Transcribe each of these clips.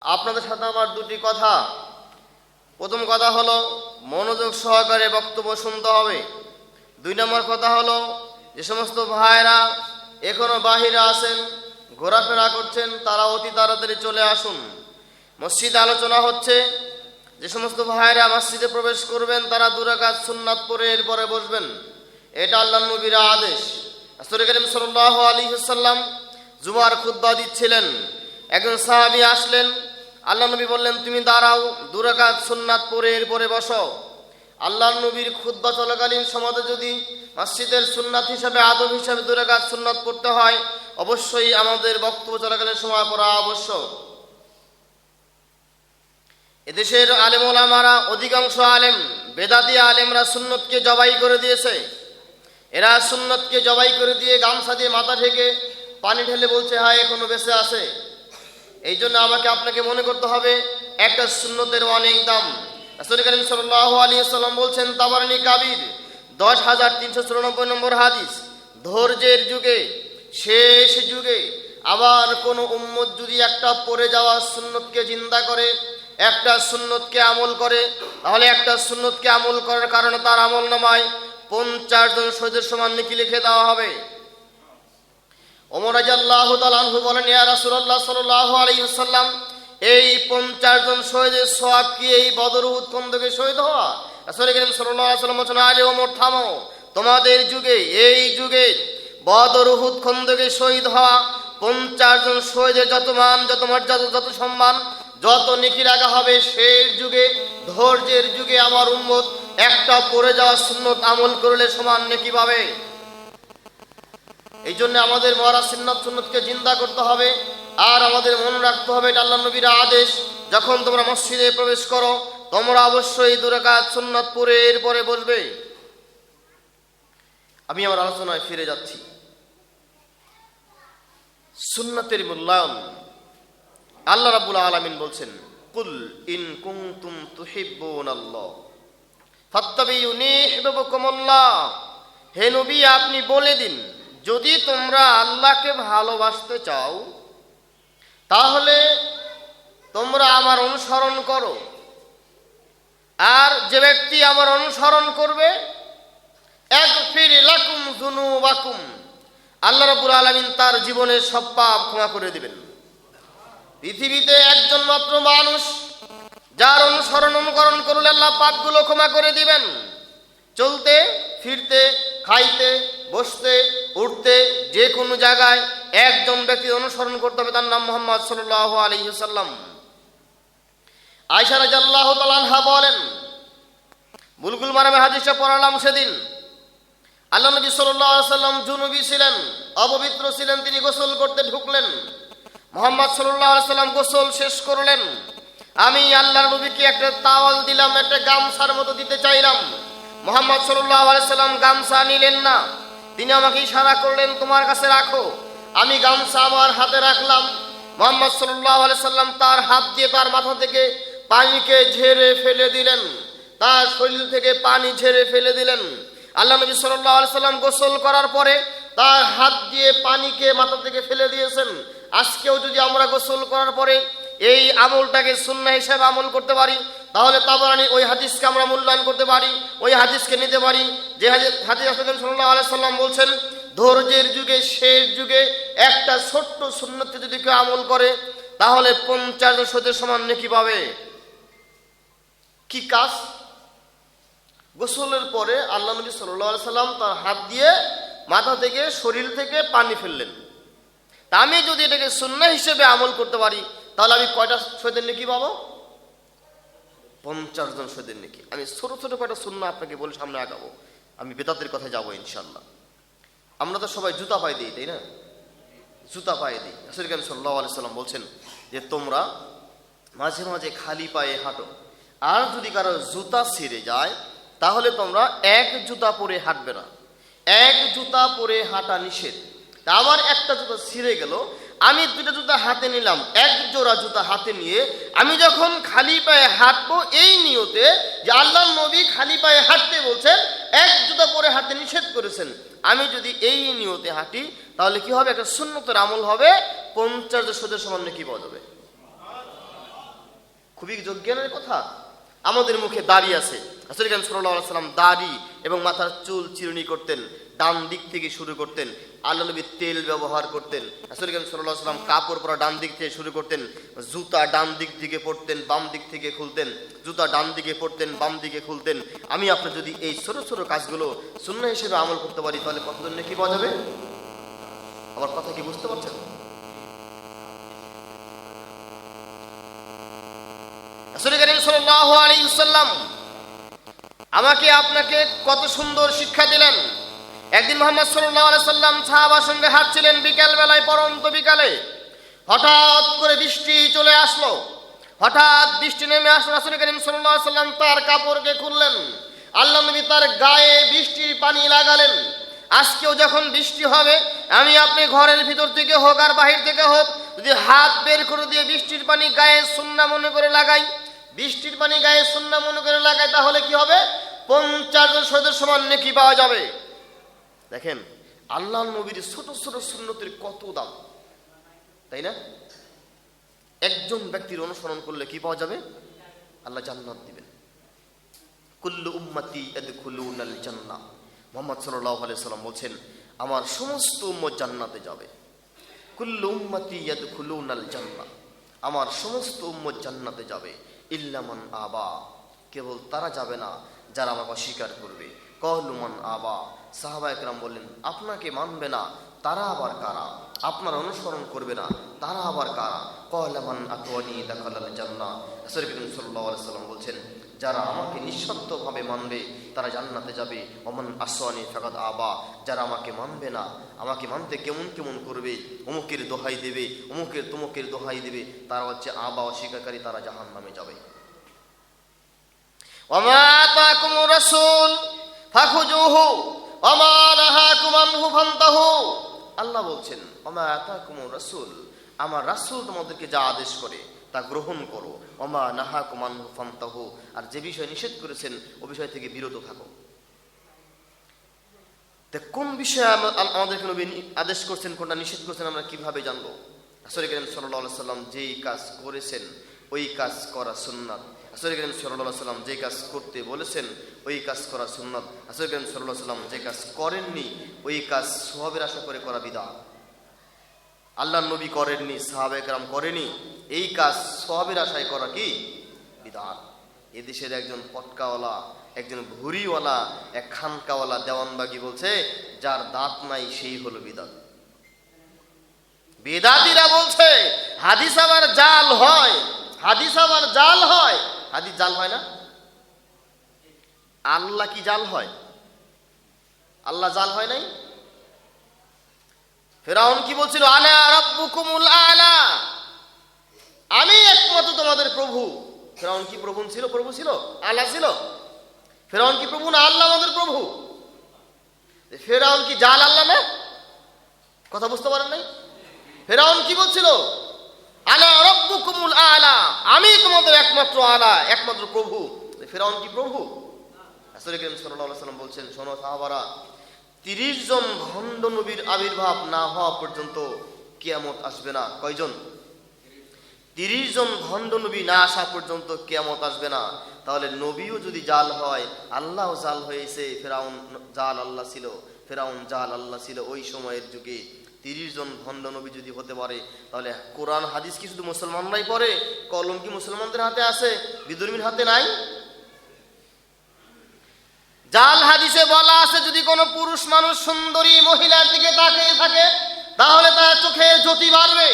আপনাদের সাথে আমার দুটি কথা। প্রথম কথা হলো মনোযোগ সহকারে বক্তব্য শুনতে হবে। দুই নম্বর কথা হলো যে সমস্ত ভাইরা এখনো বাহিরে আছেন, ঘোরাফেরা করছেন, তারা অতি তাড়াতাড়ি চলে আসুন। মসজিদে আলোচনা হচ্ছে। যে সমস্ত ভাইরা মসজিদে প্রবেশ করবেন তারা 2 রাকাত সুন্নাত পড়ে এরপরে বসবেন। এটা আল্লাহর নবীর আদেশ। রাসূল করিম সাল্লাল্লাহু আলাইহি ওয়াসাল্লাম জুমার খুতবা দিচ্ছিলেন। একজন সাহাবী আসলেন, আল্লাহ নবী বললেন, তুমি দাঁড়াও, 2 রাকাত সুন্নাত পড়ে এরপরে বসো। আল্লাহর নবীর খুতবা চলাকালীন সমাজে যদি মসজিদের সুন্নাত হিসাবে, আদব হিসাবে 2 রাকাত সুন্নাত পড়তে হয়, অবশ্যই আমাদের বক্তব্য চলাকালীন সময় পড়া আবশ্যক। এদেশের আলেম ওলামারা, অধিকাংশ আলেম, বেদাতি আলেমরা সুন্নতকে জবাই করে দিয়েছে। এরা সুন্নতকে জবাই করে দিয়ে গামছা দিয়ে মাথা ঢেকে পানি ঢেলে বলছে, হ্যাঁ এখনো বেঁচে আছে। এই জন্য আমাকে আপনাকে মনে করতে হবে একটা সুন্নতের অনেক দাম। রাসূল করিম সাল্লাল্লাহু আলাইহি ওয়াসাল্লাম বলছেন, তাবারানী কাবির 10394 নম্বর হাদিস, ধৈর্যের যুগে, শেষ যুগে আবার কোন উম্মত যদি একটা পড়ে যাওয়া সুন্নতকে জিন্দা করে, একটা সুন্নতকে আমল করে, তাহলে একটা সুন্নতকে আমল করার কারণে তার আমল নামায় 50 জন শহীদের সমান নেকি লিখে দেওয়া হবে। ওমর রাদিয়াল্লাহু তাআলা আনহু বলেন, ইয়া রাসূলুল্লাহ সাল্লাল্লাহু আলাইহি ওয়াসাল্লাম, এই 50 জন শহীদের সওয়াব কি এই বদর উহুদ খন্দকে শহীদ হওয়া? রাসূল করিম সাল্লাল্লাহু আলাইহি ওয়াসাল্লাম বলেন, আরে ওমর থামো, তোমাদের যুগে, এই যুগে বদর উহুদ খন্দকে শহীদ হওয়া 50 জন শহীদের যত মান, যত মর্যাদা, যত সম্মান, যত নেকি রাখা হবে, সেই যুগে, ধৈর্যের যুগে আমার উম্মত একটা পড়ে যাওয়া সুন্নত আমল করলে সমান নেকি পাবে। এই জন্য আমাদের মরা সুন্নতকে জিন্দা করতে হবে। আর আমাদের মনে রাখতে হবে এটা আল্লাহর নবীর আদেশ, যখন তোমরা মসজিদে প্রবেশ করো তোমরা অবশ্যই 2 রাকাত সুন্নাত পড়ে এরপরে বসবে। আমি আমার আলোচনায় ফিরে যাচ্ছি। সুন্নাতের মূল্যায়ন। আল্লাহ রাব্বুল আলামিন বলছেন, কুল ইন কুনতুম তুহিব্বুনাল্লাহ ফাত্তাবিউনি ইউহিব্বুকুমুল্লাহ। হে নবী, আপনি বলে দিন, যদি তোমরা আল্লাহকে ভালোবাসতে চাও তাহলে তোমরা আমার অনুসরণ করো। আর যে ব্যক্তি আমার অনুসরণ করবে, ইয়াগফির লাকুম যুনুবাকুম, আল্লাহ রাব্বুল আলামিন তার জীবনের সব পাপ ক্ষমা করে দিবেন। পৃথিবীতে একজন মাত্র মানুষ যার অনুকরণ করলে আল্লাহ পাপগুলো ক্ষমা করে দিবেন। চলতে, ফিরতে, খাইতে, বসতে, উঠতে, যে কোনো জায়গায় একজন ব্যক্তির অনুসরণ করতে হবে, তার নাম মুহাম্মদ সাল্লাল্লাহু আলাইহি ওয়াসাল্লাম। আয়েশা রাদিয়াল্লাহু তাআলা আনহা বলেন, বুলবুল মারামে হাদিসটা পড়ালাম সেদিন, আল্লাহ নবী সাল্লাল্লাহু আলাইহি ওয়াসাল্লাম জুনুবী ছিলেন, অপবিত্র ছিলেন, তিনি গোসল করতে ঢুকলেন। মুহাম্মদ সাল্লাল্লাহু আলাইহি ওয়াসাল্লাম গোসল শেষ করলেন। আমি আল্লাহর নবীকে একটা তাওয়াল দিলাম, একটা গামছার মতো দিতে চাইলাম। মুহাম্মদ সাল্লাল্লাহু আলাইহি ওয়াসাল্লাম গামছা নিলেন না, তিনি আমাকে ইশারা করলেন, তোমার কাছে রাখো। আমি গামছা আমার হাতে রাখলাম। মুহাম্মদ সাল্লাল্লাহু আলাইহি ওয়াসাল্লাম তার হাত দিয়ে তার মাথা থেকে পানিকে ঝেড়ে ফেলে দিলেন, তার শরীর থেকে পানি ঝেড়ে ফেলে দিলেন। আল্লাহ নবী সাল্লাল্লাহু আলাইহি ওয়াসাল্লাম গোসল করার পরে তার হাত দিয়ে পানিকে মাথা থেকে ফেলে দিয়েছেন। আজকেও যদি আমরা গোসল করার পরে এই আমলটাকে সুন্নাহ হিসেবে আমল করতে পারি, তাহলে তাবারানী ওই হাদিসকে আমরা মূল্যায়ন করতে পারি, ওই হাদিসকে নিতে পারি। যে হাদিস সাল্লাল্লাহু আলাইহি ওয়াসাল্লাম বলছেন, ধৈর্যের যুগে, শেষ যুগে একটা ছোট্ট সুন্নতকে যদি কেউ আমল করে তাহলে 50 জন শহীদের সমান নেকি পাবে। কি কাজ? গোসলের পরে আল্লাহ নবী সাল্লাল্লাহু আলাইহি ওয়াসাল্লাম তার হাত দিয়ে মাথা থেকে, শরীর থেকে পানি ফেললেন। তা আমি যদি এটাকে সুন্নাহ হিসেবে আমল করতে পারি তাহলে আমি কয়টা শহীদের নেকি পাবো? 50 জন শহীদের নেকি। আমি ছোট ছোট কয়টা সুন্নাহ আপনাকে বলে সামনে আগাবো, আমি বেদাতের কথায় যাবো ইনশাআল্লাহ। আমরা তো সবাই জুতা পায়ে দিই, তাই না? জুতা পায়ে দিই। রাসূল সাল্লাল্লাহু আলাইহি ওয়াসাল্লাম বলছেন যে তোমরা মাঝে মাঝে খালি পায়ে হাঁটো, আর যদি কারো জুতা ছিঁড়ে যায় তাহলে তোমরা এক জুতা পরে হাঁটবে না। এক জুতা পরে হাঁটা নিষেধ। তা আমার একটা জুতা ছিঁড়ে গেল, আমি 2টা জুতা হাতে নিলাম, এক জোড়া জুতা হাতে নিয়ে আমি যখন খালি পায়ে হাঁটবো, এই নিয়তে যে আল্লাহর নবী খালি পায়ে হাঁটতে বলছেন, এক জুতা পরে হাঁটতে নিষেধ করেছেন, আমি যদি এই নিয়তে হাঁটি তাহলে কি হবে? একটা সুন্নতের আমল হবে, 50 শহীদের সমান নেকি পাওয়া যাবে। খুবই যোগ্যের কথা। আমাদের মুখে দাড়ি আছে, রাসূল করিম সাল্লাল্লাহু আলাইহি সাল্লাম দাড়ি এবং মাথার চুল চিরুনি করতেন, ডান দিক থেকে শুরু করতেন। আল্লাহ নবী তেল ব্যবহার করতেন। রাসূল করিম সাল্লাল্লাহু আলাইহি সাল্লাম কাপড় পরা ডান দিক থেকে শুরু করতেন, জুতা ডান দিক থেকে পরতেন, বাম দিক থেকে খুলতেন, জুতা ডান দিকে পরতেন, বাম দিকে খুলতেন। আমি আপনি যদি এই ছোট ছোট কাজগুলো সুন্নাহ হিসেবে আমল করতে পারি তাহলে কতজন নেকি পাওয়া যাবে? আমার কথা কি বুঝতে পারছেন? রাসূল করিম সাল্লাল্লাহু আলাইহি ওয়াসাল্লাম আমাকে আপনাকে কত সুন্দর শিক্ষা দিলেন। একদিন মুহাম্মদ সাল্লাল্লাহু আলাইহি ওয়াসাল্লাম সাহাবার সঙ্গে হাঁটছিলেন বিকাল বেলায়, পরন্ত বিকালে। হঠাৎ করে বৃষ্টি চলে আসলো। হঠাৎ বৃষ্টি নেমে আসলো। রাসূল করিম সাল্লাল্লাহু আলাইহি ওয়াসাল্লাম তার কাপড়কে খুললেন। আল্লাহ নবী তার গায়ে বৃষ্টির পানি লাগালেন। আজকেও যখন বৃষ্টি হবে, আমি আপনি ঘরের ভিতর থেকে হোক আর বাহির থেকে হোক, যদি হাত বের করে দিয়ে বৃষ্টির পানি গায়ে সুন্নাহ মনে করে লাগাই, বৃষ্টির পানি গায়ে সুন্নাহ মনে করে লাগাই, তাহলে কি হবে? 50 জন শহীদের সমান নেকি পাওয়া যাবে। দেখেন আল্লাহ নবীর ছোট ছোট সুন্নতের কত দাম, তাই না? একজন ব্যক্তির অনুসরণ করলে কি পাওয়া যাবে? আল্লাহ জান্নাত দিবেন। কুল্লু উম্মতি ইয়াদখুলুনাল জান্নাহ। মুহাম্মদ সাল্লাল্লাহু আলাইহি সাল্লাম বলেন, আমার সমস্ত উম্মত জান্নাতে যাবে। কুল্লু উম্মতি ইয়াদখুলুনাল জান্নাহ, আমার সমস্ত উম্মত জান্নাতে যাবে, ইল্লা মান আবা, কেবল তারা যাবে না যারা আমাকে অস্বীকার করবে। ক্বালু মান আবা, সাহাবায়ে কেরাম বললেন, আপনাকে মানবে না তারা আবার কারা? আপনার অনুসরণ করবে না তারা আবার কারা? ক্বালা মান আতওয়ানি দাখালাল জান্নাহ। রাসূল করিম সাল্লাল্লাহু আলাইহি সাল্লাম বলেন, যারা আমাকে নিঃশর্তভাবে মানবে তারা জান্নাতে যাবে। ওমান আসওয়ানি ফাকাদ আবা, যারা আমাকে মানবে না, আমাকে মানতে কেমন কেমন করবে, অমুকের দোহাই দেবে, অমুকের তমুকের দোহাই দেবে, তারা হচ্ছে আবা, অস্বীকারী, তারা জাহান্নামে যাবে। ওমা আতাকুমুর রাসূল ফাখুজুহু ওমা নাহাকুম আনহু ফান্তাহু। আল্লাহ বলছেন, ওমা আতাকুমুর রাসূল, আমার রাসূল তোমাদেরকে যা আদেশ করে তা গ্রহণ করো। ওমা নাহাকুম আনহু ফান্তাহু, আর যে বিষয় নিষেধ করেছেন ও বিষয় থেকে বিরত থাকো। তা কোন বিষয়ে আমাদেরকে নবী আদেশ করছেন, কোনটা নিষেধ করছেন, আমরা কিভাবে জানবো? রাসূল করিম সাল্লাল্লাহু আলাইহি সাল্লাম যেই কাজ করেছেন ওই কাজ করা সুন্নাত। রাসূল করিম সাল্লাল্লাহু আলাইহি সাল্লাম যে কাজ করতে বলেছেন ওই কাজ করা সুন্নাত। রাসূল করিম সাল্লাল্লাহু আলাইহি সাল্লাম যে কাজ করেননি ওই কাজ সওয়াবের আশা করে করা বিদআত। আল্লাহর নবী করেননি, সাহাবায়ে কেরাম করেনি, এই কাজ সওয়াবের আশায় করা কি? বিদআত। এদেশের একজন পটকাওয়ালা, একজন ভুরিওয়ালা, এক খানকাওয়ালা দেওয়ানবাগি বলছে, যার দাঁত নাই সেই হলো বিদআত। বিদআতীরা বলছে হাদিস আবার জাল হয়, হাদিস আবার জাল হয়। হাদিস জাল হয় না? আল্লাহ কি জাল হয়? আল্লাহ জাল হয় নাই? ফিরআউন কি বলছিল? আনা রাব্বুকুমুল আলা, আমি একমাত্র তোমাদের প্রভু। ফিরআউন কি প্রভু ছিল? প্রভু ছিল? আল্লাহ ছিল? ফিরআউন কি প্রভু না আল্লাহ আমাদের প্রভু? ফিরআউন কি জাল আল্লাহ না? কথা বুঝতে পারেন নাই? ফিরআউন কি বলছিল? আনা রাব্বুকুমুল আলা, আমি তোমাদের একমাত্র আলা, একমাত্র প্রভু। ফিরআউন কি প্রভু? রাসূল করিম সাল্লাল্লাহু আলাইহি সাল্লাম বলছেন, শোনো সাহাবারা, 30 জন ভণ্ড নবীর আবির্ভাব না হওয়া পর্যন্ত কিয়ামত আসবে না। কয়জন? 30 জন ভণ্ড নবী না আসা পর্যন্ত কিয়ামত আসবে না। তাহলে নবীও যদি জাল হয়, আল্লাহও জাল হয়েছে। ফিরআউন জাল, আল্লাহ ছিল। ফিরআউন জাল, আল্লাহ ছিল। ওই সময়ের যুগে 30 জন ভণ্ড নবী যদি হতে পারে, তাহলে কোরআন হাদিস কি শুধু মুসলমানরাই পড়ে? কলম কি মুসলমানদের হাতে আছে, বিধর্মীর হাতে নাই? জাল হাদিসে বলা আছে, যদি কোনো পুরুষ মানুষ সুন্দরী মহিলার দিকে তাকিয়ে থাকে তাহলে তার চোখে জ্যোতি বাড়বে।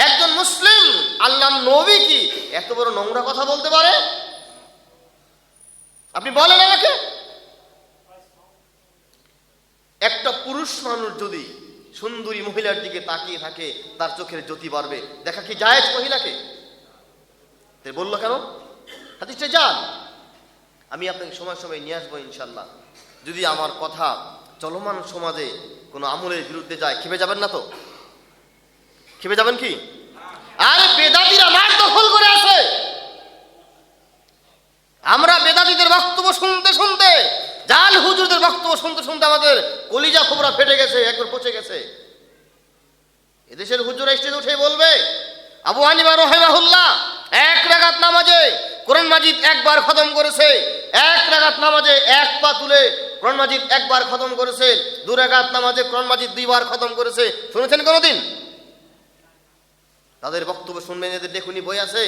একজন মুসলিম আল্লাহর নবী কি এত বড় নোংরা কথা বলতে পারে? আপনি বলেন আমাকে। একটা পুরুষ মানুষ যদি সুন্দরী মহিলার দিকে তাকিয়ে থাকে তার চোখের জ্যোতি বাড়বে, দেখা কি জায়েজ মহিলাকে? বললো কেন? হাদিসটা জাল। আমি আপনাকে সময় সময় নিয়ে আসবো ইনশাল্লাহ। যদি আমার কথা চলমান সমাজে কোনো আমলের বিরুদ্ধে যায়, খেপে যাবেন না তো? খেপে যাবেন কি? আরে বেদাতীরা মাঠ দখল করে আছে। আমরা বেদাতীদের বক্তব্য শুনতে শুনতে, জাল হুজুরদের বক্তব্য শুনতে শুনতে আমাদের কলিজা খোবরা ফেটে গেছে, একবার পচে গেছে। এদেশের হুজুর স্টেজে উঠে বলবে, আবু হানিফা রাহিমাহুল্লাহ 1 রাকাত নামাজে কোরআন মাজিদ একবার খতম করেছে, এক রাকাত নামাজে এক পা তুলে কোরআন মাজিদ একবার খতম করেছে, 2 রাকাত নামাজে কোরআন মাজিদ 2বার খতম করেছে। শুনেছেন কোনোদিন? তাদের বক্তব্য শুনবেন, এদের লেখনী বই আছে।